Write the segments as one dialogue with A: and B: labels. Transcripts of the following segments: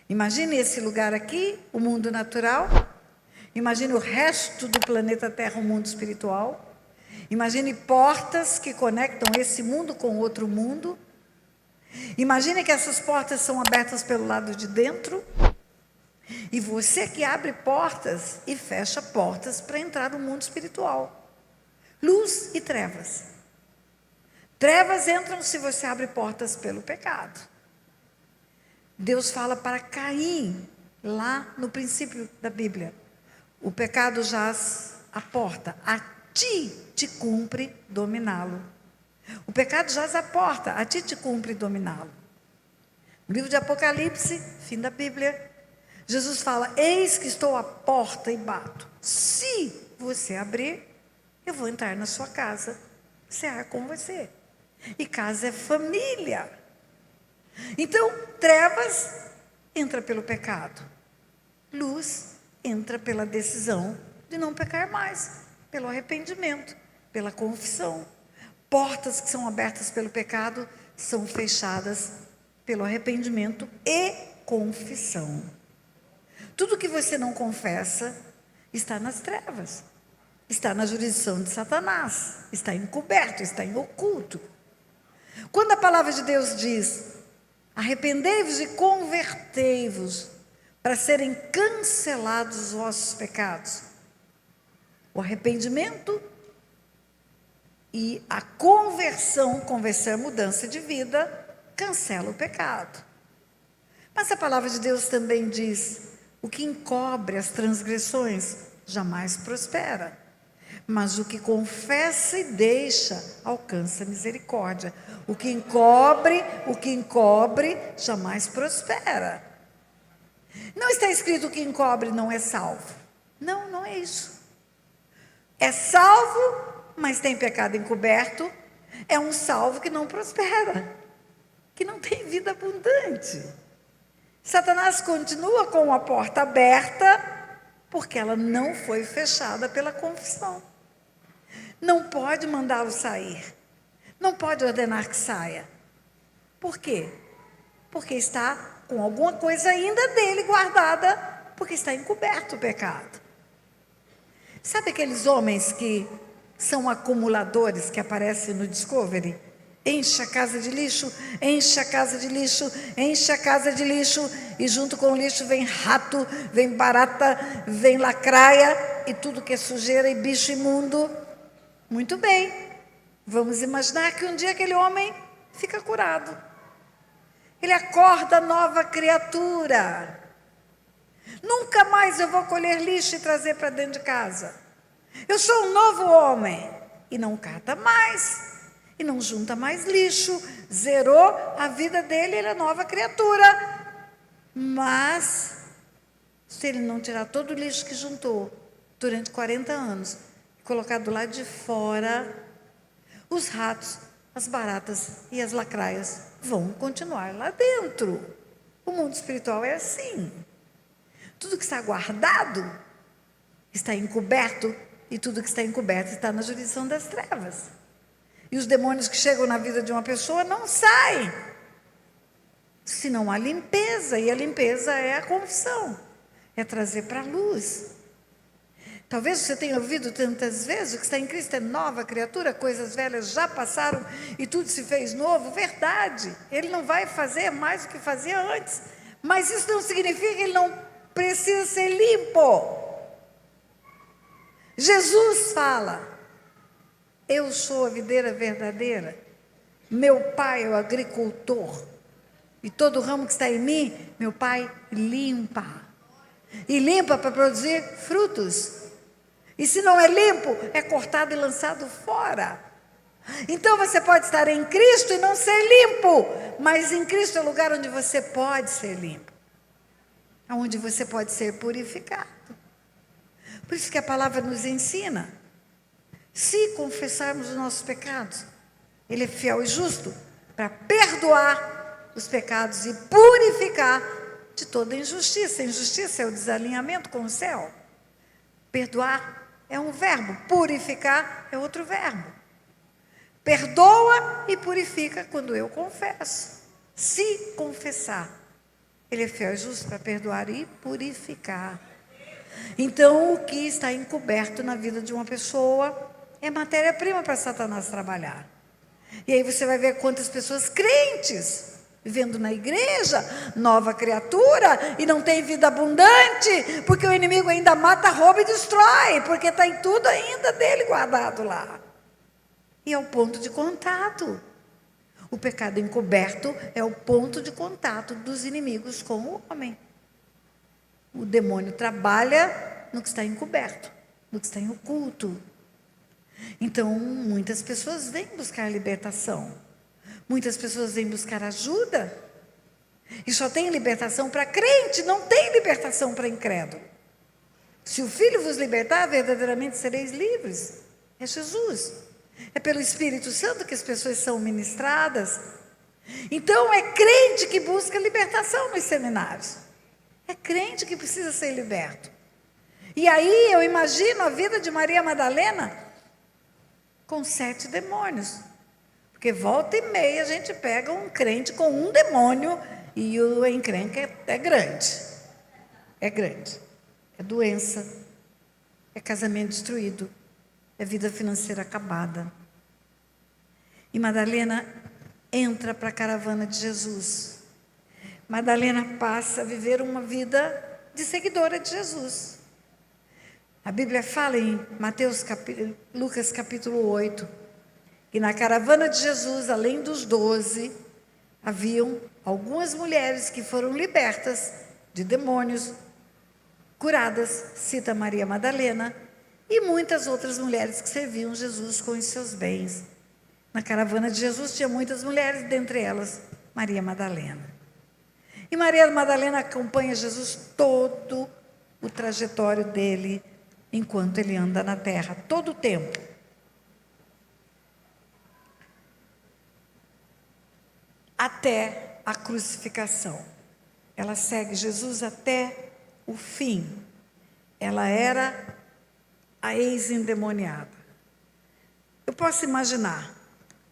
A: Imagine esse lugar aqui, o mundo natural. Imagine o resto do planeta Terra, o mundo espiritual. Imagine portas que conectam esse mundo com outro mundo. Imagine que essas portas são abertas pelo lado de dentro. E você que abre portas e fecha portas para entrar no mundo espiritual. Luz e trevas. Trevas entram se você abre portas pelo pecado. Deus fala para Caim, lá no princípio da Bíblia: o pecado jaz à porta, a ti te cumpre dominá-lo. O pecado jaz à porta, a ti te cumpre dominá-lo. No livro de Apocalipse, fim da Bíblia, Jesus fala: eis que estou à porta e bato. Se você abrir, eu vou entrar na sua casa, cear com você. E casa é família. Então, trevas entra pelo pecado. Luz entra pela decisão de não pecar mais, pelo arrependimento, pela confissão. Portas que são abertas pelo pecado são fechadas pelo arrependimento e confissão. Tudo que você não confessa está nas trevas, está na jurisdição de Satanás, está encoberto, está em oculto. Quando a palavra de Deus diz: arrependei-vos e convertei-vos para serem cancelados os vossos pecados, o arrependimento e a conversão é mudança de vida, cancela o pecado. Mas a palavra de Deus também diz: o que encobre as transgressões jamais prospera, mas o que confessa e deixa alcança misericórdia. O que encobre jamais prospera. Não está escrito que encobre não é salvo. Não, não é isso. É salvo, mas tem pecado encoberto. É um salvo que não prospera, que não tem vida abundante. Satanás continua com a porta aberta, porque ela não foi fechada pela confissão. Não pode mandá-lo sair. Não pode ordenar que saia. Por quê? Porque está com alguma coisa ainda dele guardada, porque está encoberto o pecado. Sabe aqueles homens que são acumuladores que aparecem no Discovery? Enche a casa de lixo, enche a casa de lixo, enche a casa de lixo, e junto com o lixo vem rato, vem barata, vem lacraia, e tudo que é sujeira e bicho imundo. Muito bem, vamos imaginar que um dia aquele homem fica curado. Ele acorda nova criatura. Nunca mais eu vou colher lixo e trazer para dentro de casa. Eu sou um novo homem. E não cata mais. E não junta mais lixo. Zerou a vida dele, ele é nova criatura. Mas, se ele não tirar todo o lixo que juntou durante 40 anos, e colocar do lado de fora, os ratos, as baratas e as lacraias vão continuar lá dentro. O mundo espiritual é assim. Tudo que está guardado está encoberto, e tudo que está encoberto está na jurisdição das trevas. E os demônios que chegam na vida de uma pessoa não saem, se não há limpeza, e a limpeza é a confissão, é trazer para a luz. Talvez você tenha ouvido tantas vezes: o que está em Cristo é nova criatura, coisas velhas já passaram e tudo se fez novo. Verdade, Ele não vai fazer mais do que fazia antes, mas isso não significa que Ele não precisa ser limpo. Jesus fala: eu sou a videira verdadeira, meu Pai é o agricultor, e todo ramo que está em mim, meu Pai limpa, e limpa para produzir frutos. E se não é limpo, é cortado e lançado fora. Então você pode estar em Cristo e não ser limpo, mas em Cristo é o lugar onde você pode ser limpo, onde você pode ser purificado. Por isso que a palavra nos ensina: se confessarmos os nossos pecados, Ele é fiel e justo para perdoar os pecados e purificar de toda injustiça. Injustiça é o desalinhamento com o céu. Perdoar é um verbo, purificar é outro verbo. Perdoa e purifica quando eu confesso. Se confessar. Ele é fiel e justo para perdoar e purificar. Então, o que está encoberto na vida de uma pessoa é matéria-prima para Satanás trabalhar. E aí você vai ver quantas pessoas crentes, vivendo na igreja, nova criatura, e não tem vida abundante, porque o inimigo ainda mata, rouba e destrói, porque está em tudo ainda dele guardado lá. E é o ponto de contato. O pecado encoberto é o ponto de contato dos inimigos com o homem. O demônio trabalha no que está encoberto, no que está em oculto. Então, muitas pessoas vêm buscar libertação. Muitas pessoas vêm buscar ajuda. E só tem libertação para crente, não tem libertação para incrédulo. Se o Filho vos libertar, verdadeiramente sereis livres. É Jesus. É pelo Espírito Santo que as pessoas são ministradas. Então, é crente que busca libertação nos seminários. É crente que precisa ser liberto. E aí, eu imagino a vida de Maria Madalena com 7 demônios. Porque volta e meia a gente pega um crente com um demônio e o encrenca é grande. É grande. É doença. É casamento destruído. É vida financeira acabada. E Madalena entra para a caravana de Jesus. Madalena passa a viver uma vida de seguidora de Jesus. A Bíblia fala em Lucas capítulo 8, que na caravana de Jesus, além dos 12, haviam algumas mulheres que foram libertas de demônios, curadas, cita Maria Madalena, e muitas outras mulheres que serviam Jesus com os seus bens. Na caravana de Jesus tinha muitas mulheres, dentre elas Maria Madalena. E Maria Madalena acompanha Jesus todo o trajetório dele, enquanto ele anda na terra, todo o tempo. Até a crucificação. Ela segue Jesus até o fim. Ela era a ex-endemoniada. Eu posso imaginar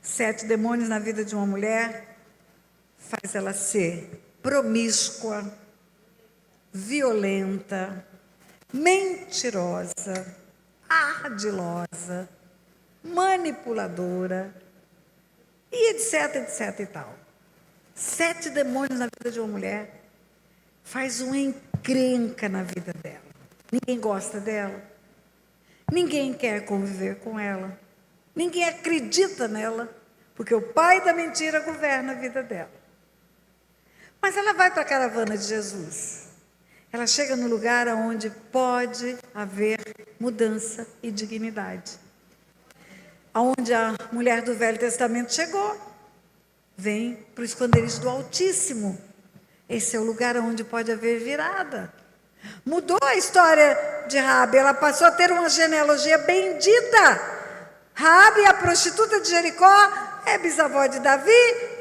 A: 7 demônios na vida de uma mulher, faz ela ser promíscua, violenta, mentirosa, ardilosa, manipuladora, e etc, etc e tal. 7 demônios na vida de uma mulher faz uma encrenca na vida dela. Ninguém gosta dela, ninguém quer conviver com ela, ninguém acredita nela, porque o pai da mentira governa a vida dela. Mas ela vai para a caravana de Jesus. Ela chega no lugar onde pode haver mudança e dignidade. Aonde a mulher do Velho Testamento chegou, vem para o esconderijo do Altíssimo. Esse é o lugar onde pode haver virada. Mudou a história de Raabe, ela passou a ter uma genealogia bendita. Raabe, a prostituta de Jericó, é bisavó de Davi,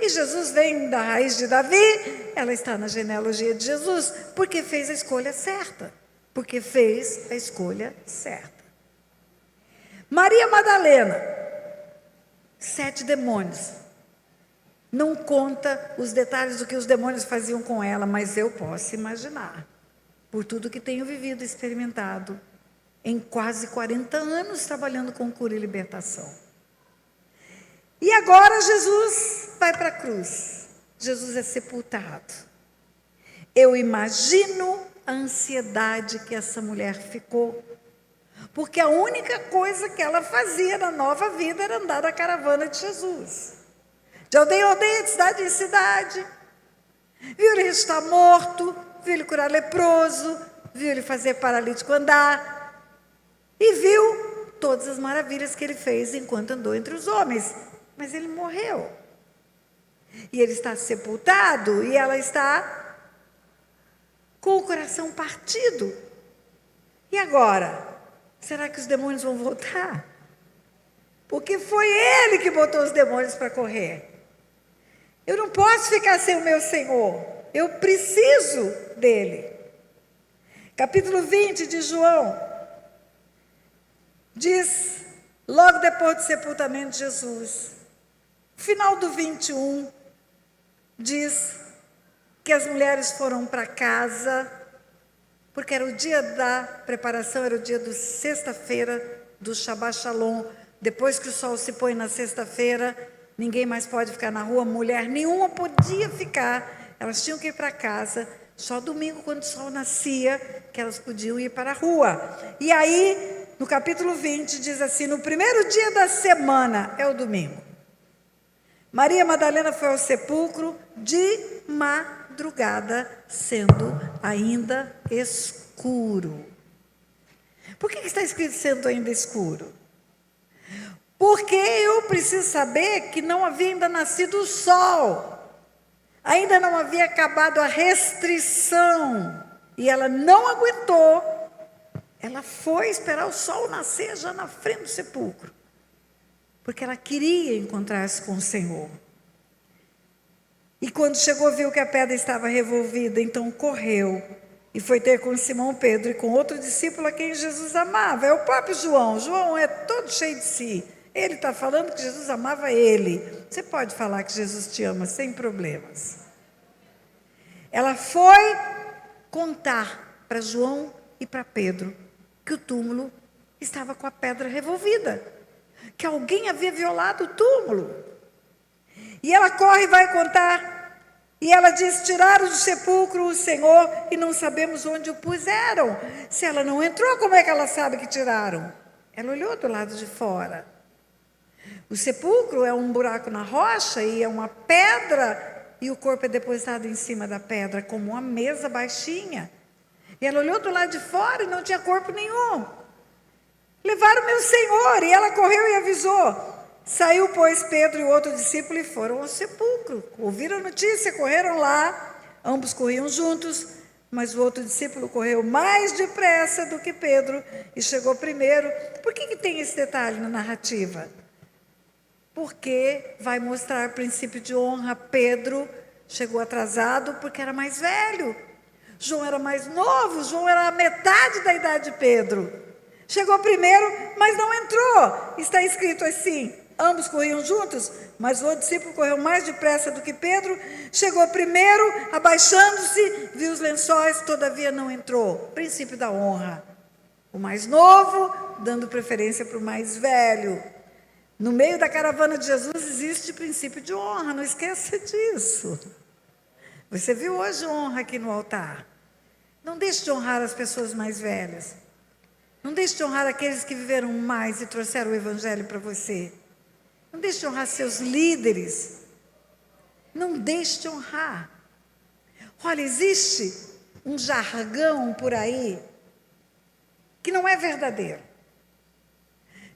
A: e Jesus vem da raiz de Davi. Ela está na genealogia de Jesus, porque fez a escolha certa. Porque fez a escolha certa. Maria Madalena, 7 demônios. Não conta os detalhes do que os demônios faziam com ela, mas eu posso imaginar, por tudo que tenho vivido e experimentado, em quase 40 anos trabalhando com cura e libertação. E agora Jesus vai para a cruz. Jesus é sepultado. Eu imagino a ansiedade que essa mulher ficou, porque a única coisa que ela fazia na nova vida era andar na caravana de Jesus. De aldeia em aldeia, de cidade em cidade. Viu ele ressuscitar morto, viu ele curar leproso, viu ele fazer paralítico andar, e viu todas as maravilhas que ele fez enquanto andou entre os homens. Mas ele morreu. E ele está sepultado, e ela está com o coração partido. E agora? Será que os demônios vão voltar? Porque foi ele que botou os demônios para correr. Eu não posso ficar sem o meu Senhor. Eu preciso dele. Capítulo 20 de João diz, logo depois do sepultamento de Jesus, final do 21, diz que as mulheres foram para casa, porque era o dia da preparação, era o dia do sexta-feira, do Shabbat Shalom. Depois que o sol se põe na sexta-feira, ninguém mais pode ficar na rua, mulher nenhuma podia ficar, elas tinham que ir para casa, só domingo, quando o sol nascia, que elas podiam ir para a rua. E aí, no capítulo 20, diz assim, no primeiro dia da semana, é o domingo, Maria Madalena foi ao sepulcro de madrugada, sendo ainda escuro. Por que está escrito sendo ainda escuro? Porque eu preciso saber que não havia ainda nascido o sol, ainda não havia acabado a restrição, e ela não aguentou, ela foi esperar o sol nascer já na frente do sepulcro, porque ela queria encontrar-se com o Senhor. E quando chegou, viu que a pedra estava revolvida, então correu e foi ter com Simão Pedro e com outro discípulo a quem Jesus amava. É o próprio João. João é todo cheio de si. Ele está falando que Jesus amava ele. Você pode falar que Jesus te ama sem problemas. Ela foi contar para João e para Pedro que o túmulo estava com a pedra revolvida, que alguém havia violado o túmulo. E ela corre e vai contar. E ela diz, tiraram do sepulcro o Senhor e não sabemos onde o puseram. Se ela não entrou, como é que ela sabe que tiraram? Ela olhou do lado de fora. O sepulcro é um buraco na rocha e é uma pedra, e o corpo é depositado em cima da pedra, como uma mesa baixinha. E ela olhou do lado de fora e não tinha corpo nenhum. Levaram meu Senhor, e ela correu e avisou. Saiu, pois, Pedro e o outro discípulo e foram ao sepulcro. Ouviram a notícia, correram lá, ambos corriam juntos, mas o outro discípulo correu mais depressa do que Pedro e chegou primeiro. Por que tem esse detalhe na narrativa? Porque vai mostrar princípio de honra. Pedro chegou atrasado porque era mais velho. João era mais novo, João era a metade da idade de Pedro. Chegou primeiro, mas não entrou. Está escrito assim, ambos corriam juntos, mas o outro discípulo correu mais depressa do que Pedro, chegou primeiro, abaixando-se, viu os lençóis, todavia não entrou. Princípio da honra. O mais novo, dando preferência para o mais velho. No meio da caravana de Jesus existe princípio de honra, não esqueça disso. Você viu hoje honra aqui no altar. Não deixe de honrar as pessoas mais velhas. Não deixe de honrar aqueles que viveram mais e trouxeram o evangelho para você. Não deixe de honrar seus líderes. Não deixe de honrar. Olha, existe um jargão por aí que não é verdadeiro.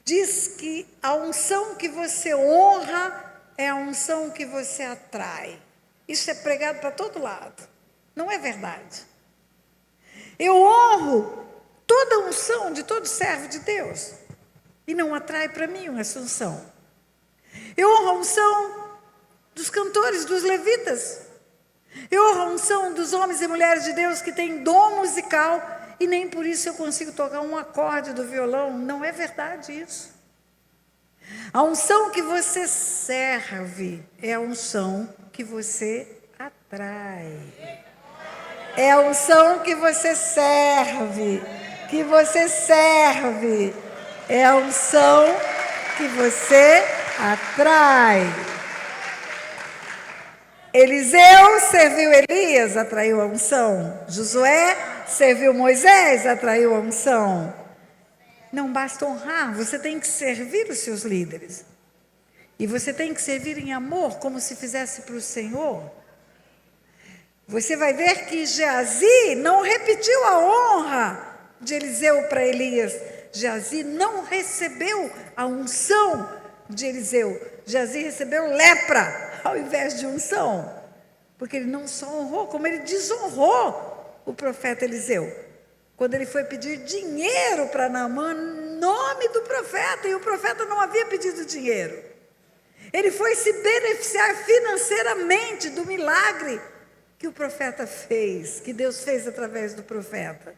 A: Diz que a unção que você honra é a unção que você atrai. Isso é pregado para todo lado. Não é verdade. Eu honro toda a unção de todo servo de Deus e não atrai para mim essa unção. Eu honro a unção dos cantores, dos levitas. Eu honro a unção dos homens e mulheres de Deus que têm dom musical e nem por isso eu consigo tocar um acorde do violão. Não é verdade isso. A unção que você serve é a unção que você atrai. É a unção que você serve, é a unção que você atrai. Eliseu serviu Elias, atraiu a unção. Josué serviu Moisés, atraiu a unção. Não basta honrar, você tem que servir os seus líderes. E você tem que servir em amor, como se fizesse para o Senhor. Você vai ver que Geazi não repetiu a honra de Eliseu para Elias. Geazi não recebeu a unção de Eliseu. Geazi recebeu lepra ao invés de unção. Porque ele não só honrou, como ele desonrou o profeta Eliseu. Quando ele foi pedir dinheiro para Naamã, nome do profeta, e o profeta não havia pedido dinheiro. Ele foi se beneficiar financeiramente do milagre que o profeta fez, que Deus fez através do profeta.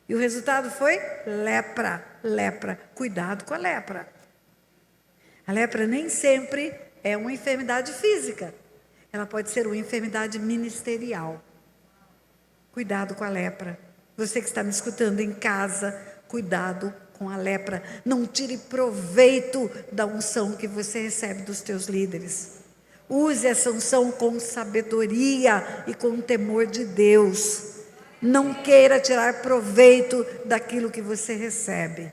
A: E o resultado foi lepra, lepra. Cuidado com a lepra. A lepra nem sempre é uma enfermidade física. ela pode ser uma enfermidade ministerial. Cuidado com a lepra. Você que está me escutando em casa, cuidado com a lepra. Não tire proveito da unção que você recebe dos teus líderes. Use essa unção com sabedoria e com temor de Deus. Não queira tirar proveito daquilo que você recebe,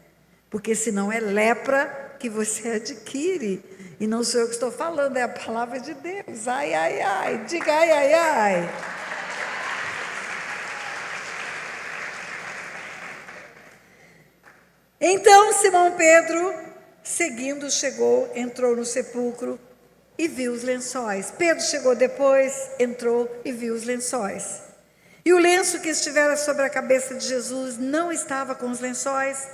A: porque senão é lepra que você adquire. E não sou eu que estou falando, é a palavra de Deus. Ai, ai, ai, diga ai, ai, ai. Então Simão Pedro, seguindo, chegou, entrou no sepulcro e viu os lençóis. Pedro chegou depois, entrou e viu os lençóis. E o lenço que estivera sobre a cabeça de Jesus não estava com os lençóis,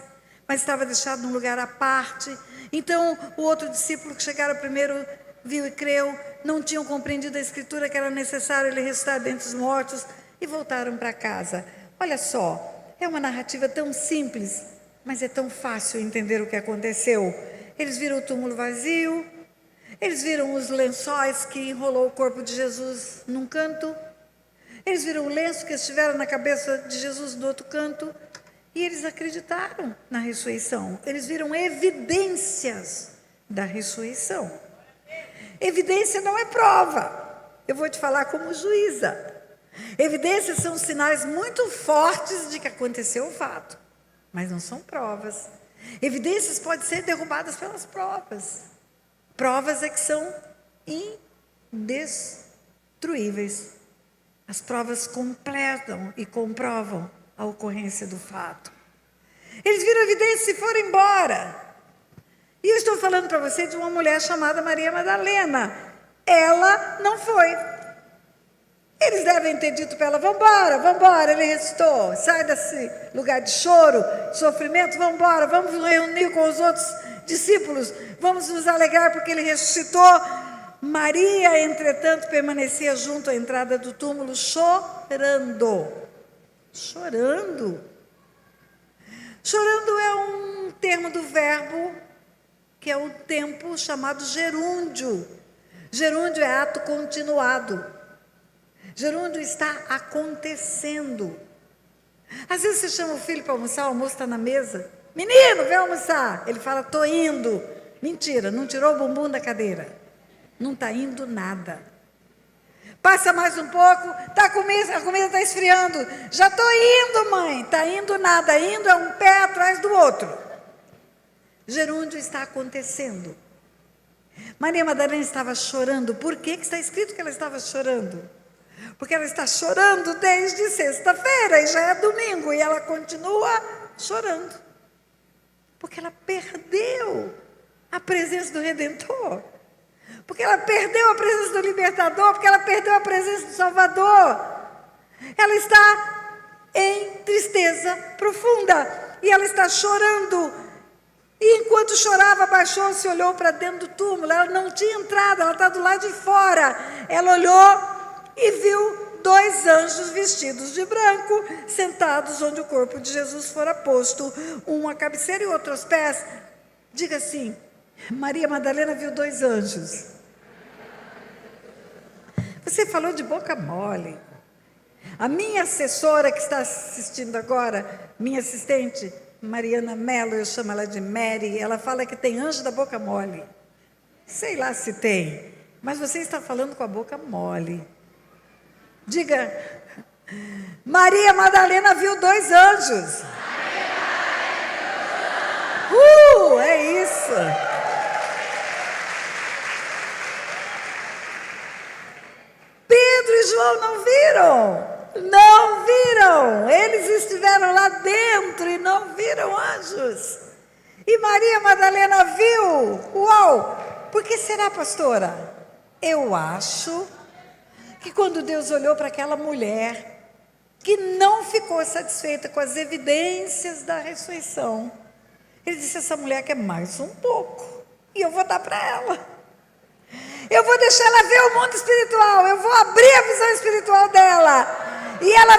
A: mas estava deixado num lugar à parte. Então o outro discípulo que chegara primeiro viu e creu, não tinham compreendido a escritura que era necessário ele ressuscitar dentre os mortos e voltaram para casa. Olha só, é uma narrativa tão simples, mas é tão fácil entender o que aconteceu. Eles viram o túmulo vazio, eles viram os lençóis que enrolou o corpo de Jesus num canto, eles viram o lenço que estivera na cabeça de Jesus no outro canto, e eles acreditaram na ressurreição. Eles viram evidências da ressurreição. Evidência não é prova. Eu vou te falar como juíza. Evidências são sinais muito fortes de que aconteceu o fato, mas não são provas. Evidências podem ser derrubadas pelas provas. Provas é que são indestruíveis. As provas completam e comprovam a ocorrência do fato. Eles viram evidência e foram embora. E eu estou falando para você de uma mulher chamada Maria Madalena. Ela não foi. Eles devem ter dito para ela: vamos embora, ele ressuscitou, sai desse lugar de choro, de sofrimento, vamos embora, vamos nos reunir com os outros discípulos, vamos nos alegrar porque ele ressuscitou. Maria, entretanto, permanecia junto à entrada do túmulo, chorando. Chorando. Chorando é um termo do verbo que é o tempo chamado gerúndio. Gerúndio é ato continuado. Gerúndio está acontecendo. Às vezes você chama o filho para almoçar, o almoço está na mesa. Menino, vem almoçar. Ele fala: estou indo. Mentira, não tirou o bumbum da cadeira. Não está indo nada. Passa mais um pouco, a comida está esfriando. Já estou indo, mãe. Está indo nada. Indo é um pé atrás do outro. Gerúndio está acontecendo. Maria Madalena estava chorando. Por que está escrito que ela estava chorando? Porque ela está chorando desde sexta-feira e já é domingo. E ela continua chorando. Porque ela perdeu a presença do Redentor. Porque ela perdeu a presença do Libertador, porque ela perdeu a presença do Salvador. Ela está em tristeza profunda, e ela está chorando. E enquanto chorava, abaixou-se e olhou para dentro do túmulo. Ela não tinha entrado, ela está do lado de fora. Ela olhou e viu 2 anjos vestidos de branco, sentados onde o corpo de Jesus fora posto, um à cabeceira e outro aos pés. Diga assim: Maria Madalena viu 2 anjos. Você falou de boca mole. A minha assessora que está assistindo agora, minha assistente, Mariana Mello, eu chamo ela de Mary, ela fala que tem anjo da boca mole. Sei lá se tem, mas você está falando com a boca mole. Diga: Maria Madalena viu 2 anjos. É isso. Pedro e João não viram. Não viram. Eles estiveram lá dentro e não viram anjos. E Maria Madalena viu. Uau! Por que será, pastora? Eu acho que quando Deus olhou para aquela mulher que não ficou satisfeita com as evidências da ressurreição, Ele disse: essa mulher quer mais um pouco, e eu vou dar para ela. Eu vou deixar ela ver o mundo espiritual, eu vou abrir a visão espiritual dela, e ela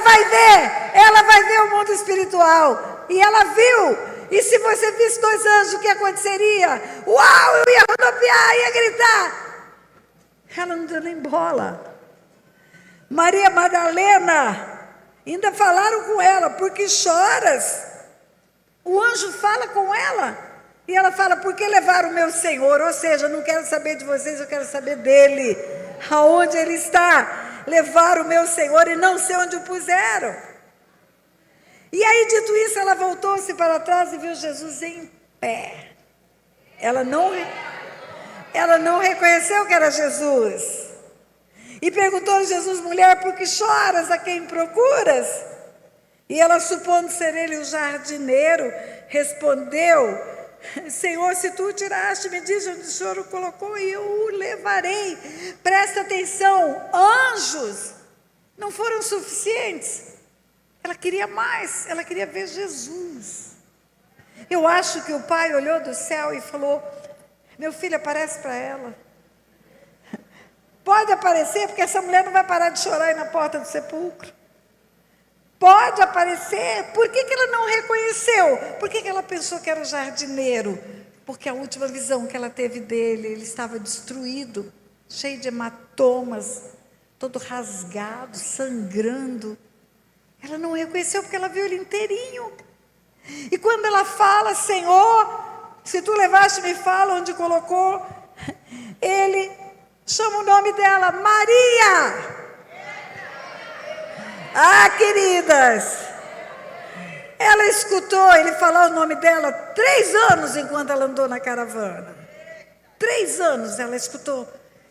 A: vai ver o mundo espiritual. E ela viu. E se você visse 2 anjos, o que aconteceria? Uau, eu ia rodopiar, ia gritar. Ela não deu nem bola. Maria Madalena, ainda falaram com ela, por que choras? O anjo fala com ela, e ela fala, por que levaram o meu Senhor? Ou seja, não quero saber de vocês, eu quero saber dele. Aonde ele está? Levaram o meu Senhor e não sei onde o puseram. E aí, dito isso, ela voltou-se para trás e viu Jesus em pé. Ela não reconheceu que era Jesus. E perguntou-lhe Jesus, mulher, por que choras? A quem procuras? E ela, supondo ser ele o jardineiro, respondeu, Senhor, se tu o tiraste, me diz onde o Senhor o colocou e eu o levarei. Presta atenção, anjos não foram suficientes. Ela queria mais, ela queria ver Jesus. Eu acho que o pai olhou do céu e falou, meu filho, aparece para ela. Pode aparecer, porque essa mulher não vai parar de chorar aí na porta do sepulcro. Pode aparecer. Por que ela não reconheceu? Por que ela pensou que era o jardineiro? Porque a última visão que ela teve dele, ele estava destruído, cheio de hematomas, todo rasgado, sangrando. Ela não reconheceu porque ela viu ele inteirinho. E quando ela fala, Senhor, se tu levaste, me fala onde colocou, ele chama o nome dela, Maria. Ah, queridas, ela escutou ele falar o nome dela 3 anos enquanto ela andou na caravana. 3 anos ela escutou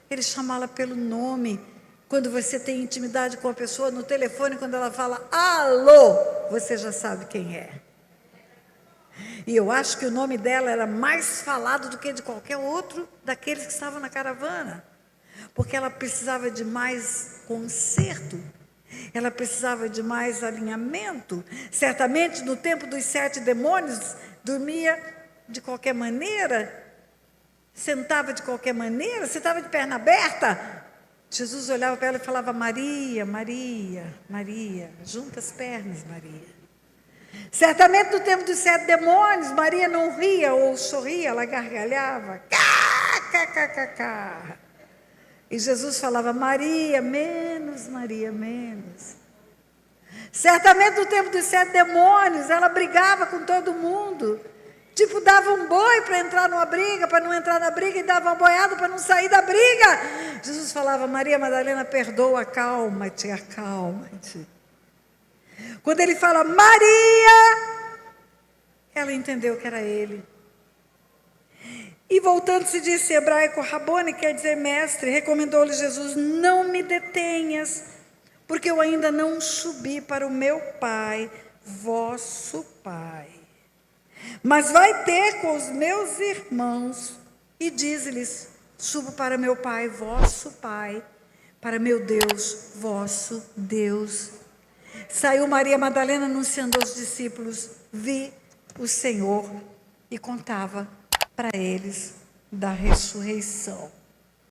A: ele chamá-la pelo nome. Quando você tem intimidade com a pessoa no telefone, quando ela fala alô, você já sabe quem é. E eu acho que o nome dela era mais falado do que de qualquer outro daqueles que estavam na caravana. Porque ela precisava de mais conserto. Ela precisava de mais alinhamento. Certamente, no tempo dos 7 demônios, dormia de qualquer maneira, sentava de qualquer maneira, sentava de perna aberta. Jesus olhava para ela e falava, Maria, Maria, Maria, junta as pernas, Maria. Certamente, no tempo dos 7 demônios, Maria não ria ou sorria, ela gargalhava. Cá. E Jesus falava, Maria, menos, Maria, menos. Certamente no tempo dos 7 demônios, ela brigava com todo mundo. Tipo, dava um boi para entrar numa briga, para não entrar na briga, e dava uma boiada para não sair da briga. Jesus falava, Maria Madalena, perdoa, acalma-te, acalma-te. Quando ele fala, Maria, ela entendeu que era ele. E voltando-se disse, hebraico, Rabone, quer dizer mestre, recomendou-lhe Jesus, não me detenhas, porque eu ainda não subi para o meu Pai, vosso Pai. Mas vai ter com os meus irmãos e diz-lhes, subo para meu Pai, vosso Pai, para meu Deus, vosso Deus. Saiu Maria Madalena anunciando aos discípulos, vi o Senhor, e contava para eles da ressurreição.